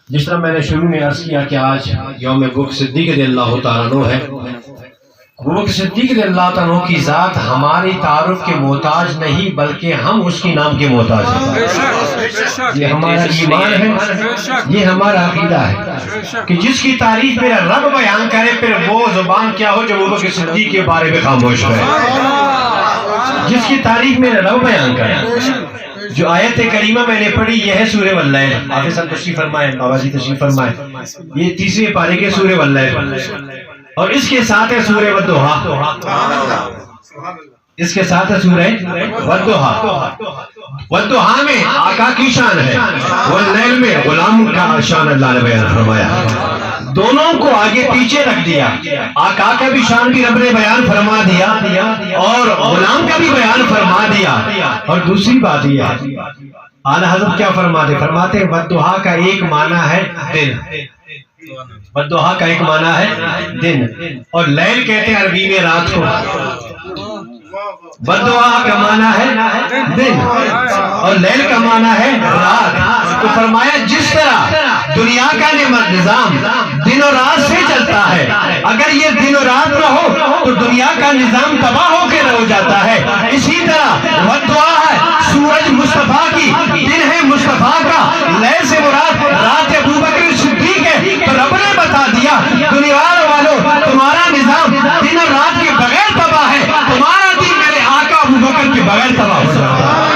جس طرح میں نے شروع میں عرض کیا کہ آج یوم ابوبکر صدیق رضی اللہ تعالیٰ عنہ ہے۔ ابوبکر صدیق رضی اللہ تعالیٰ عنہ کی ذات ہماری تعارف کے محتاج نہیں بلکہ ہم اس کی نام کے محتاج ہیں۔ یہ ہمارا ایمان ہے، یہ ہمارا عقیدہ ہے کہ جس کی تعریف میرا رب بیان کرے پھر وہ زبان کیا ہو جو ابوبکر صدیق کے بارے میں خاموش ہے۔ جس کی تعریف میرا رب بیان کرے۔ جو آیت کریمہ میں نے پڑھی یہ ہے سورہ واللیل، حافظ صاحب تشریف فرمائیں، بابا جی تشریف فرمائیں، یہ تیسرے پارے کے سورہ واللیل، اور اس کے ساتھ ہے سورہ والضحیٰ، اس کے ساتھ ہے سورہ والضحیٰ۔ والضحیٰ میں آقا کی شان ہے، واللیل میں غلام کا شان اللہ نے بیان فرمایا۔ دونوں کو آگے پیچھے رکھ دیا، آقا کا بھی شان بھی رب نے بیان فرما دیا اور غلام کا بھی بیان فرما دیا۔ اور دوسری بات یہ ہے اعلیٰ حضرت کیا فرماتے ہیں والضحیٰ کا ایک معنی ہے دن، والضحیٰ کا ایک معنی ہے دن، اور لیل کہتے ہیں عربی میں رات کو۔ والضحیٰ کا معنی ہے دن اور لیل کا معنی ہے رات۔ تو فرمایا جس طرح دنیا کا نظام دن اور رات سے چلتا ہے، اگر یہ دن اور رات نہ ہو تو دنیا کا نظام تباہ ہو کے رہ جاتا ہے۔ اسی طرح والضحیٰ ہے سورج مصطفیٰ کی، دن ہے مصطفیٰ کا، لیل سے مراد رات ابوبکر صدیق ہے۔ تو رب نے بتا دیا دنیا والوں تمہارا نظام دن اور رات کے بغیر تباہ ہے، تمہارا دن میرے آقا ابوبکر کے بغیر تباہ ہو جاتا ہے۔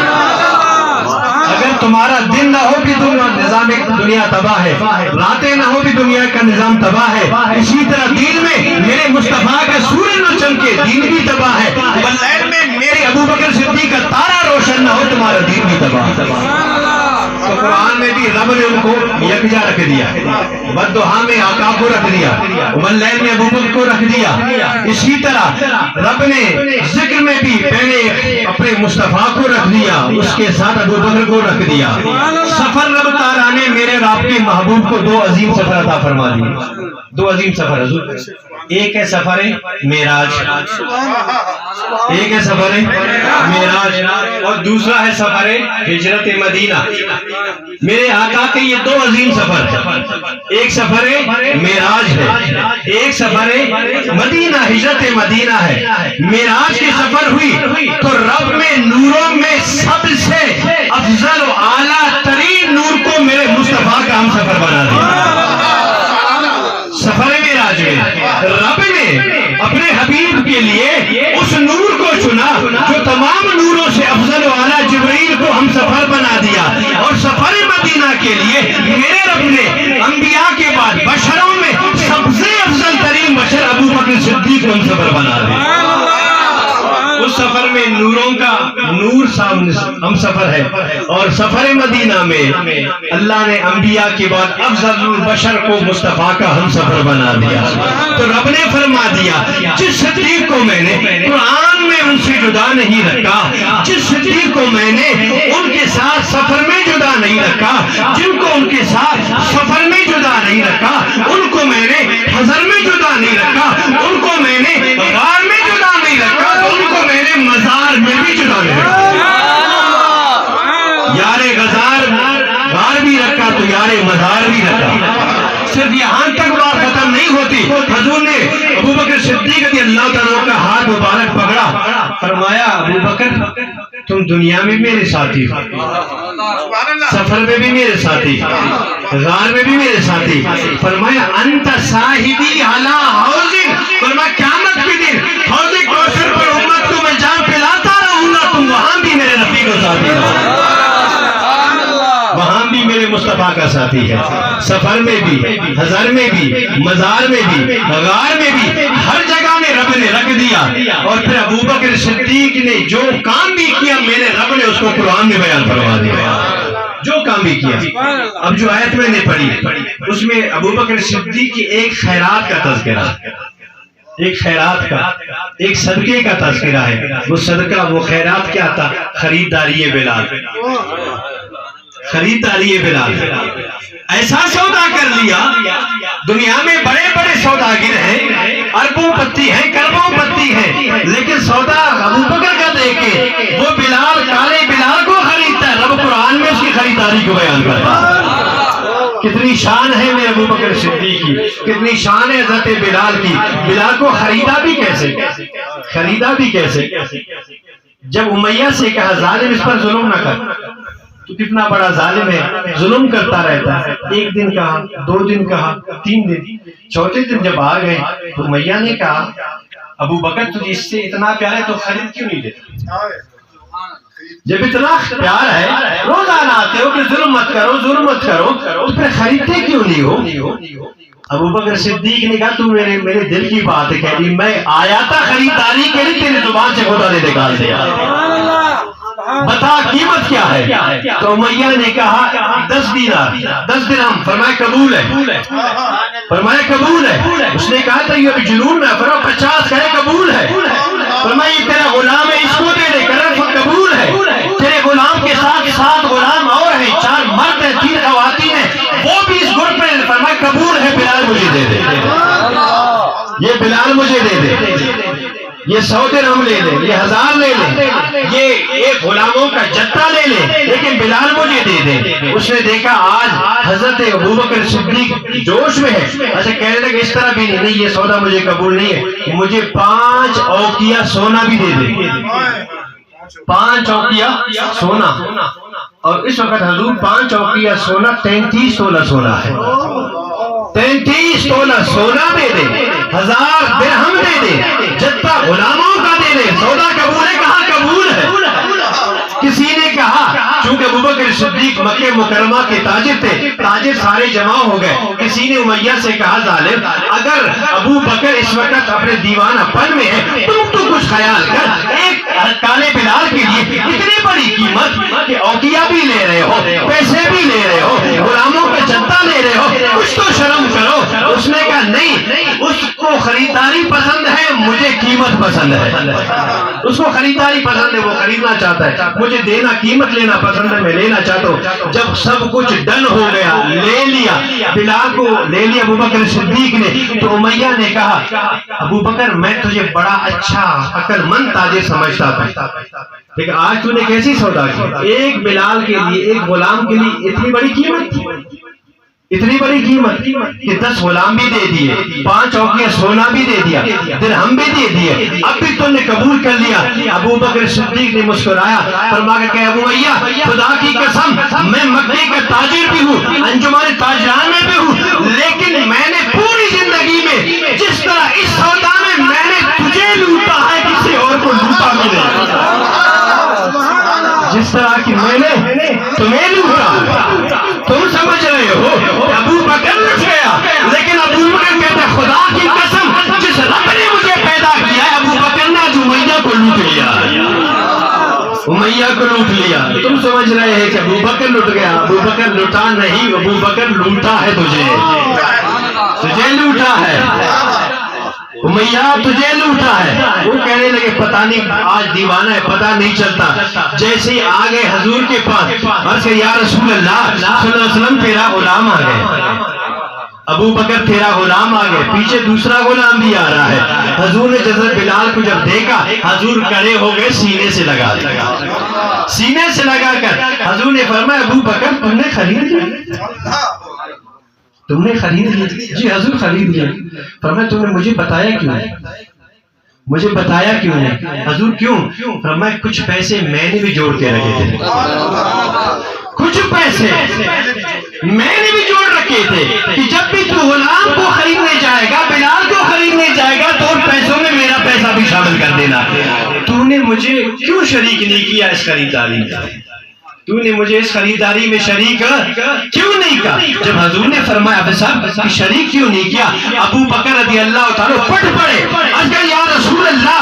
اگر تمہارا دن نہ ہو بھی نظام دنیا تباہ ہے، راتیں نہ ہو بھی دنیا کا نظام تباہ ہے۔ اسی طرح دین میں میرے مصطفیٰ کا سورج نہ چمکے دین بھی تباہ ہے، واللیل میں میرے ابوبکر صدیق کا تارا روشن نہ ہو تمہارا دین بھی تباہ ہے۔ تو قرآن میں بھی رب نے ان کو یکجا رکھ دیا، والضحیٰ میں آقا کو رکھ دیا، واللیل میں ابوبکر کو رکھ دیا۔ اسی طرح رب نے ذکر میں بھی پہلے اپنے مصطفیٰ کو رکھ دیا، اس کے ساتھ ابوبکر کو رکھ دیا۔ سفر رب تعالیٰ نے میرے رب کے محبوب کو دو عظیم سفر عطا فرما دیے، دو عظیم سفر حضور۔ ایک ہے سفر معراج، ایک ہے سفر معراج اور دوسرا ہے سفر ہجرت مدینہ۔ میرے آقا کے یہ دو عظیم سفر، ایک سفر معراج ہے، ایک سفر مدینہ ہجرت مدینہ ہے۔ معراج کی سفر ہوئی تو رب میں نوروں میں سب سے افضل و اعلیٰ ترین نور کو میرے مصطفیٰ کا ہم سفر بنا دیا۔ سفر معراج میں رب نے اپنے حبیب کے لیے اس نور کو چنا جو تمام نوروں سے افضل و اعلیٰ، جبرائیل کو ہم سفر بنا دیا۔ اور سفر مدینہ کے لیے میرے رب نے انبیاء کے بعد بشروں میں سب سے افضل ترین بشر ابوبکر صدیق کو ہم سفر بنا دیا۔ اس سفر میں نوروں کا نور سامنے ہم سفر ہے، اور سفر مدینہ میں اللہ نے انبیاء کے بعد افضل البشر کو مصطفیٰ کا ہم سفر بنا دیا۔ تو رب نے فرما دیا جس صدیق کو میں نے قرآن میں ان سے جدا نہیں رکھا، جس صدیق کو میں نے ان کے ساتھ سفر میں جدا نہیں رکھا، جن کو ان کے ساتھ سفر میں جدا نہیں رکھا، ان کو میں نے حضر میں جدا نہیں رکھا، ان کو میں نے غار میں جدا نہیں رکھا، ان کو میں نے مزار میں بھی جدا نہیں رکھا۔ یار غار بھی رکھا تو یار مزار بھی رکھا۔ صرف یہاں تک بات ختم نہیں ہوتی، حضور نے ابوبکر صدیق رضی اللہ تعالیٰ کا ہاتھ مبارک پکڑا، فرمایا ابوبکر تم دنیا میں میرے ساتھی، سفر میں بھی میرے ساتھی، غار میں بھی میرے ساتھی۔ فرمایا انت صاحبی علی حوض، فرمایا قیامت کے دن حوض کوثر پر امت کو میں جام پلاتا رہوں گا، تم وہاں بھی میرے رفیق و ساتھی رہو، وہاں بھی میرے مصطفیٰ کا ساتھی ہے۔ سفر میں بھی، حضر میں بھی، مزار میں بھی، غار میں بھی، ہر جگہ میں رب نے رکھ دیا۔ اور پھر ابوبکر صدیق نے جو کام بھی کیا میرے رب نے اس کو قرآن میں بیان فرما دیا، جو کام بھی کیا۔ اب جو آیت میں نے پڑھی اس میں ابوبکر صدیق کی ایک خیرات کا تذکرہ، ایک خیرات کا، ایک صدقے کا تذکرہ ہے۔ وہ صدقہ، وہ خیرات کیا تھا؟ خریداری بلال، خریداری بلال۔ ایسا سودا کر لیا، دنیا میں بڑے بڑے سوداگر ہیں، اربوں پتی ہیں، کروڑوں پتی ہیں، لیکن سودا ابوبکر کا دے کے وہ بلال، کالے بلال کو خریدتا ہے۔ رب قرآن میں اس کی خریداری کو بیان کرتا ہے۔ کتنی شان ہے میرے ابو بکر صدیق کی، کتنی شان ہے حضرت بلال کی. بلال کو خریدا بھی کیسے، خریدا بھی کیسے؟ جب امیہ سے کہا ظالم اس پر ظلم نہ کر، تو کتنا بڑا ظالم ہے، ظلم کرتا رہتا ہے. ایک دن کہا، 2 دن کہا، 3 دن، چوتھے دن جب آ گئے تو امیہ نے کہا ابو بکر تجھے اس سے اتنا پیار ہے تو خرید کیوں نہیں دیتا؟ جب اتنا پیار ہے، روزانہ آتے ہو کہ ظلم مت کرو، ظلم مت کرو، تو پھر خریدتے کیوں نہیں ہو؟ ابو بکر صدیق نے کہا تو میرے دل کی بات ہے کہہ دی، میں آیا تھا خریداری کے لیے، تیری زبان سے خدا نے نکال دیا. بتا قیمت کیا ہے؟ تو امیہ نے کہا 10 دینار، 10 درہم. فرمایا قبول ہے، فرمایا قبول ہے. اس نے کہا تھا یہ ابھی جنون میں، فرمایا 50 کہے قبول ہے. فرمایا یہ تیرا غلام ہے، اس کو دے دے. قبول ہے. تیرے غلام کے ساتھ 7 غلام اور ہیں، 4 مرد ہیں، 3 خواتین ہیں، وہ بھی اس گروپ میں. فرمایا قبول ہے، بلال مجھے دے دے، یہ بلال مجھے دے دے، یہ 100 درہم لے لے، یہ 1000 لے لے، یہ غلاموں کا جتہ لے لے، لیکن بلال مجھے دے دے. اس نے دیکھا آج حضرت ابو بکر صدیق جوش میں ہے. اچھا کہنے لگے اس طرح بھی نہیں، یہ سودا مجھے قبول نہیں ہے، مجھے 5 اوقیہ سونا بھی دے دے. 5 اوقیہ سونا. اور اس وقت حضور 5 اوقیہ سونا 33 تولہ سونا ہے. 33 تولہ سونا دے دے، 1000 درہم دے دے، جتہ غلاموں کا دے دے. سودا قبول ہے؟ کہاں قبول ہے. کسی نے کہا چونکہ ابو بکر صدیق مکہ مکرمہ کے تاجر تھے، تاجر سارے جمع ہو گئے. کسی نے امیہ سے کہا ظالم اگر ابو بکر اس وقت اپنے دیوانہ پن میں ہے، تم تو کچھ خیال کر، ایک کالے بلال کے لیے اتنی بڑی قیمت کہ اوقیہ بھی لے رہے ہو، پیسے بھی لے رہے ہو، غلاموں کا جتہ لے رہے ہو، کچھ تو شرم کرو. اس نے کہا نہیں، اس کو خریداری پسند ہے، مجھے قیمت پسند ہے. اس کو خریداری پسند ہے، وہ خریدنا چاہتا ہے، مجھے دینا قیمت لینا پسند ہے، میں لینا چاہتا ہوں. جب سب کچھ ڈن ہو گیا، لے لیا، بلال کو لے لیا ابو بکر صدیق نے. تو امیہ نے کہا ابو بکر میں تجھے بڑا اچھا عقل مند تاجر سمجھتا تھا، لیکن آج تو نے کیسی سودا کی؟ ایک بلال کے لیے، ایک غلام کے لیے اتنی بڑی قیمت، اتنی بڑی قیمت کہ 10 غلام بھی دے دیے، 5 اوقیہ سونا بھی دے دیا، درہم بھی دے دیے، اب بھی تم نے قبول کر لیا. ابو بکر صدیق نے مسکرایا، فرمایا کہ ابو امیہ خدا کی قسم میں مکے کا تاجر بھی ہوں، انجمن تاجران میں بھی ہوں، لیکن میں نے پوری زندگی میں جس طرح اس سودا میں نے تجھے لوٹا ہے کسی اور کو لوٹا بھی نہیں. جس طرح کی میں نے تمہیں لوٹا، تم سمجھ رہے ہو ابو بکر لٹ گیا، لیکن ابو بکر کہتا ہے خدا کی قسم جس رب نے مجھے پیدا کیا ہے، ابو بکر نے آج امیہ کو لوٹ لیا، امیہ کو لوٹ لیا. تم سمجھ رہے ہیں کہ ابو بکر لٹ گیا، ابو بکر لوٹا نہیں، ابو بکر لوٹا ہے، تجھے لوٹا ہے، امیہ تجھے لوٹا ہے. وہ کہنے لگے پتہ نہیں آج دیوانہ ہے، پتہ نہیں چلتا. جیسے ہی آگئے حضور کے پاس، عرض کہ یا رسول اللہ صلی اللہ علیہ وسلم تیرا غلام آ گئے، ابو بکر تیرا غلام آ گئے، پیچھے دوسرا غلام بھی آ رہا ہے. حضور نے حضرت بلال کو جب دیکھا، حضور کھڑے ہو گئے، سینے سے لگا دیا، سینے سے لگا کر حضور نے فرمایا ابو بکر تم نے خرید لیا، تم نے خرید لیا؟ جی حضور خرید لیا. فرمایا تم نے مجھے بتایا کیوں ہے؟ مجھے بتایا کیوں ہے؟ حضور کیوں؟ فرمایا کچھ پیسے میں نے بھی جوڑ کے رکھے تھے، کچھ پیسے میں نے بھی جوڑ رکھے تھے کہ جب بھی تو غلام کو خریدنے جائے گا، بلال کو خریدنے جائے گا، تو ان پیسوں میں میرا پیسہ بھی شامل کر دینا. تو نے مجھے کیوں شریک نہیں کیا اس خریداری میں؟ تو نے مجھے اس خریداری میں شریک کیوں نہیں کیا؟ جب حضور نے فرمایا ابو صاحب شریک کیوں نہیں کیا، ابو بکر رضی اللہ تعالیٰ پٹ پڑے، اگر یا رسول اللہ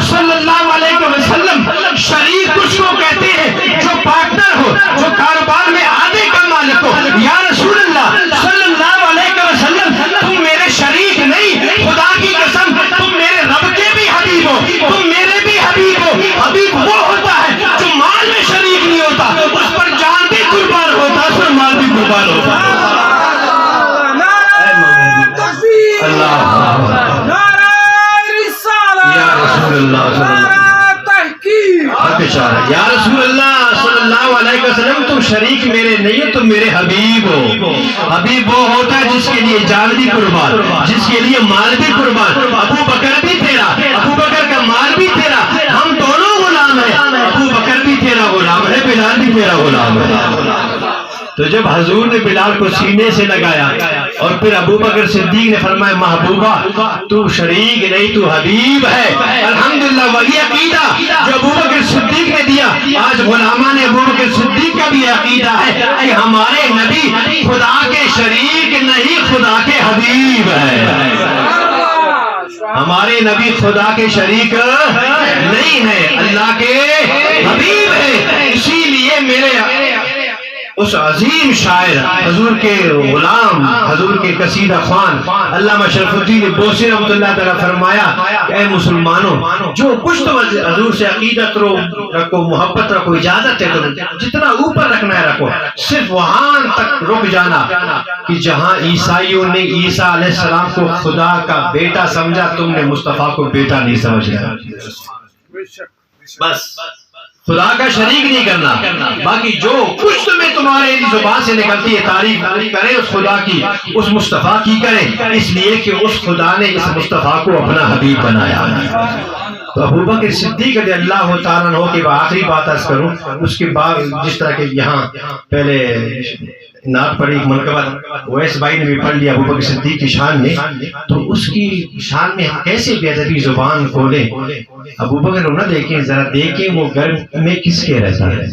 صلی اللہ علیہ وسلم شریک کچھ کو کہتے ہیں جو پارٹنر ہو، جو کاروبار میں آدھے کا مالک ہو. یا رسول اللہ صلی اللہ علیہ وسلم تم میرے شریک نہیں، خدا کی قسم تم میرے رب کے بھی حبیب ہو، تم میرے بھی حبیب ہو. حبیب وہ ہوتا ہے جو مال میں شریک نہیں ہوتا، اس پر جان بھی قربان ہوتا، اس پر مال بھی قربان ہوتا. یا رسول اللہ صلی اللہ علیہ وسلم تم شریک میرے نہیں ہو، تم میرے حبیب ہو۔ حبیب وہ ہوتا ہے جس کے لیے جان بھی قربان، جس کے لیے مال بھی قربان۔ ابو بکر بھی تیرا، ابو بکر کا مال بھی تیرا، ہم دونوں غلام ہیں۔ ابو بکر بھی تیرا غلام ہے، بلال بھی تیرا غلام ہے۔ تو جب حضور نے بلال کو سینے سے لگایا اور پھر ابو بکر صدیق نے فرمایا محبوبہ تو شریک نہیں تو حبیب ہے، الحمدللہ وہی عقیدہ جو ابو بکر صدیق نے دیا، آج غلامان ابو بکر صدیق کا بھی عقیدہ ہے کہ ہمارے نبی خدا کے شریک نہیں، خدا کے حبیب ہے۔ ہمارے نبی خدا کے شریک نہیں ہے، اللہ کے حبیب ہے۔ اسی لیے میرے اس عظیم شاعر حضور کے غلام، حضور کے قصیدہ خوان علامہ شرف الدین بوسی رحمۃ اللہ تعالیٰ فرمایا کہ اے مسلمانوں، جو کچھ تم حضور سے عقیدت رکھو، محبت رکھو، اجازت ہے تم جتنا اوپر رکھنا ہے رکھو، صرف وہاں تک رک جانا کہ جہاں عیسائیوں نے عیسیٰ علیہ السلام کو خدا کا بیٹا سمجھا، تم نے مصطفیٰ کو بیٹا نہیں سمجھا۔ بس خدا کا شریک نہیں کرنا، باقی جو کچھ تمہیں تمہارے زبان سے نکلتی ہے تعریف کریں اس خدا کی، اس مصطفیٰ کی کریں، اس لیے کہ اس خدا نے اس مصطفیٰ کو اپنا حبیب بنایا۔ تو ابو بکر صدیق رضی اللہ تعالیٰ عنہ کی آخری بات عرض کروں، اس کے بعد جس طرح کہ یہاں پہلے نعت پڑھی منقبت اویس بھائی نے بھی پڑھ لیا ابو بکر صدیق کی شان میں، تو اس کی شان میں ہم کیسے بے ادبی زبان کھولیں؟ ابو بکر کو نہ دیکھیں، ذرا دیکھیں وہ گھر میں کس کے رہتا ہے،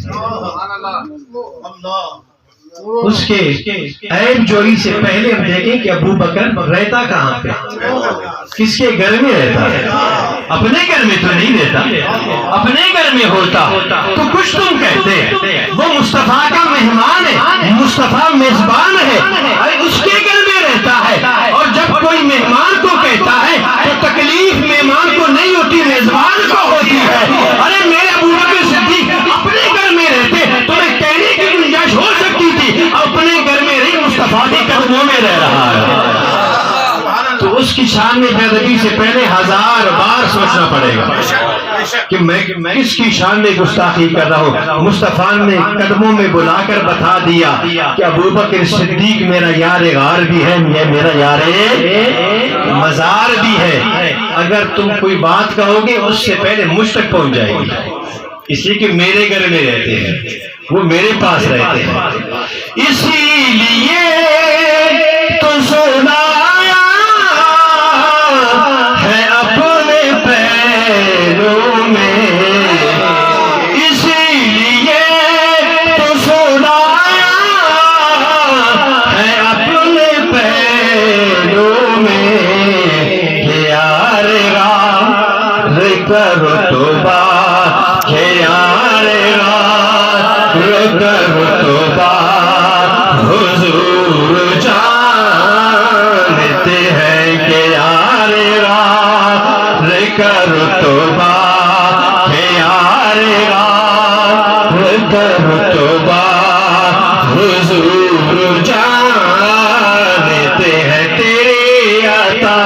اس کے عیب جوئی سے پہلے ہم دیکھیں کہ ابو بکر رہتا کہاں پہ، کس کے گھر میں رہتا ہے۔ اپنے گھر میں تو نہیں رہتا، اپنے گھر میں ہوتا تو کچھ تم کہتے، وہ مصطفیٰ کا مہمان ہے، مصطفیٰ میزبان ہے، اس کے گھر میں رہتا ہے، اور جب کوئی مہمان کو کہتا ہے تو تکلیف مہمان کو نہیں ہوتی، میزبان کو ہوتی ہے۔ ارے میرے ابو بکر صدیق اپنے گھر میں رہتے تو میں کہنے کی گنجائش ہو سکتی تھی، اپنے گھر میں رہی، مصطفیٰ کے قدموں میں رہ رہا ہے۔ تو اس کی شان میں بے ادبی سے پہلے 1000 بار سوچنا پڑے گا کہ میں کس کی شان میں گستاخی کر رہا ہوں۔ مصطفیٰ نے قدموں میں بلا کر بتا دیا کہ ابو بکر صدیق میرا یار غار بھی ہے، میرا یار مزار بھی ہے، اگر تم کوئی بات کہو گے اس سے پہلے مجھ تک پہنچ جائے گی، اس لیے کہ میرے گھر میں رہتے ہیں، وہ میرے پاس رہتے ہیں، اسی لیے تو سنایا ہے اپنے پیروں میں، اسی لیے تو سنایا ہے اپنے پیروں میں کہ یار غار کرو توبہ، کہ یار غار کرو توبہ، حضور جانتے ہیں کہ یار غار کرو توبہ، کہ یار غار کرو توبہ، حضور جانتے ہیں تیری عطا۔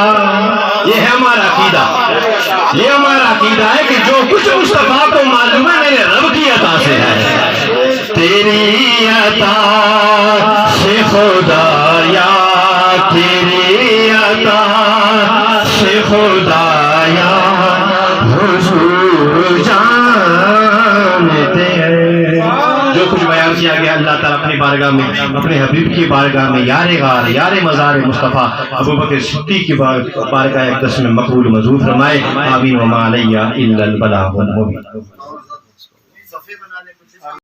یہ ہے ہمارا عقیدہ، یہ ہمارا عقیدہ ہے کہ جو کچھ مصطفیٰ کو معلوم ہے میرے رب کی عطا سے ہے، تیری عطا سے خدایا، تیری عطا سے خدایا، حضور جانتے ہیں۔ جو کچھ بیان کیا گیا اللہ تعالیٰ اپنی بارگاہ میں، اپنے حبیب کی بارگاہ میں یار غار، یار مزار مصطفیٰ ابو بکر صدیق کی بارگاہ اقدس میں مقبول منظور فرمائے۔ آمین وما علیہ الا البلاغ المبین۔